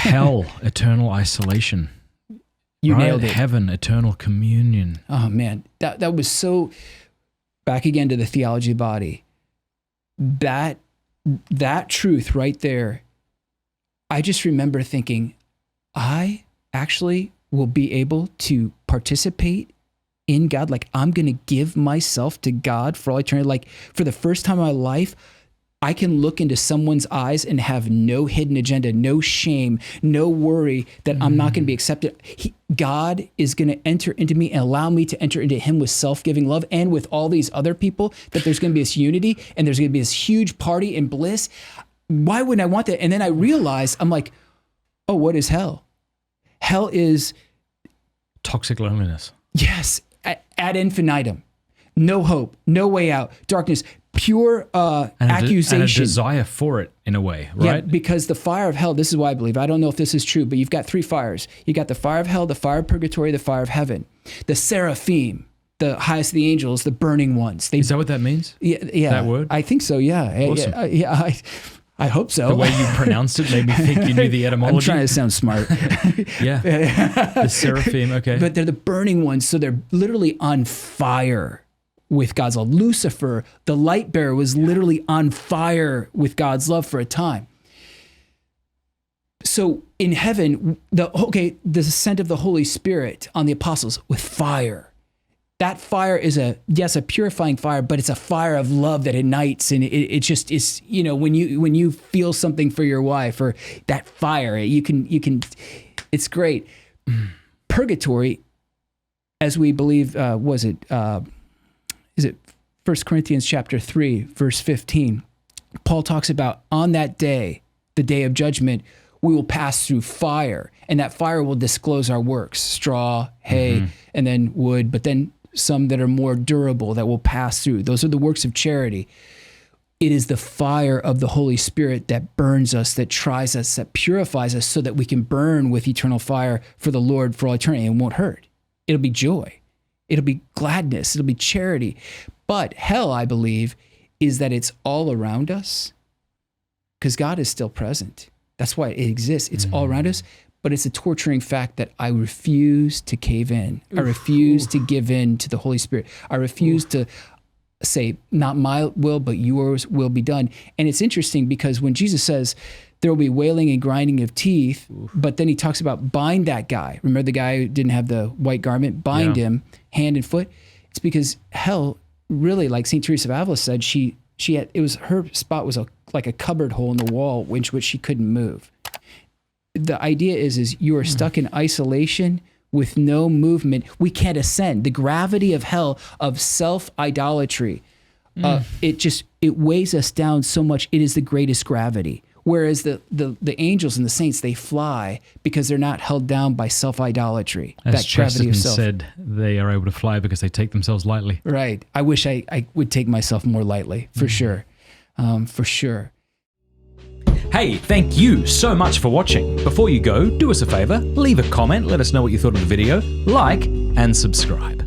Hell, eternal isolation. You right? nailed it. Heaven, eternal communion. Oh man, that was so, back again to the theology of the body. That truth right there, I just remember thinking, I actually will be able to participate in God. Like, I'm going to give myself to God for all eternity. Like, for the first time in my life, I can look into someone's eyes and have no hidden agenda, no shame, no worry that I'm not going to be accepted. God is going to enter into me and allow me to enter into him with self-giving love and with all these other people, that there's going to be this unity and there's going to be this huge party and bliss. Why wouldn't I want that? And then I realized, I'm like, oh, what is hell? Hell is toxic loneliness. Yes, ad infinitum. No hope, no way out, darkness, pure accusation. And a desire for it in a way, right? Yeah, because the fire of hell, this is why I believe, I don't know if this is true, but you've got three fires. You got the fire of hell, the fire of purgatory, the fire of heaven. The seraphim, the highest of the angels, the burning ones. Is that what that means? Yeah. That word? I think so, yeah. Awesome. I hope so. The way you pronounced it made me think you knew the etymology. I'm trying to sound smart. Yeah. The seraphim, okay. But they're the burning ones, so they're literally on fire with God's love. Lucifer, the light bearer, was literally on fire with God's love for a time. So in heaven, the descent of the Holy Spirit on the apostles with fire. That fire is a purifying fire, but it's a fire of love that ignites, and it just is, when you feel something for your wife, or that fire, you can, it's great. Purgatory, as we believe, is it 1 Corinthians chapter 3, verse 15? Paul talks about, on that day, the day of judgment, we will pass through fire, and that fire will disclose our works, straw, hay, and then wood, but then some that are more durable that will pass through. Those are the works of charity. It is the fire of the Holy Spirit that burns us, that tries us, that purifies us, so that we can burn with eternal fire for the Lord for all eternity, and it won't hurt. It'll be joy. It'll be gladness. It'll be charity. But hell, I believe, is that it's all around us, because God is still present. That's why it exists. It's all around us, but it's a torturing fact that I refuse to cave in. I refuse to give in to the Holy Spirit. I refuse to say, not my will, but yours will be done. And it's interesting, because when Jesus says there will be wailing and grinding of teeth, but then he talks about bind that guy. Remember the guy who didn't have the white garment? Bind him, hand and foot. It's because hell, really, like St. Teresa of Avila said, her spot was like a cupboard hole in the wall, which she couldn't move. The idea is you are stuck in isolation with no movement. We can't ascend. The gravity of hell, of self-idolatry, it weighs us down so much. It is the greatest gravity. Whereas the angels and the saints, they fly because they're not held down by self-idolatry. As that gravity of self. said, they are able to fly because they take themselves lightly. Right. I wish I would take myself more lightly, for sure. For sure. Hey, thank you so much for watching. Before you go, do us a favor, leave a comment, let us know what you thought of the video, like, and subscribe.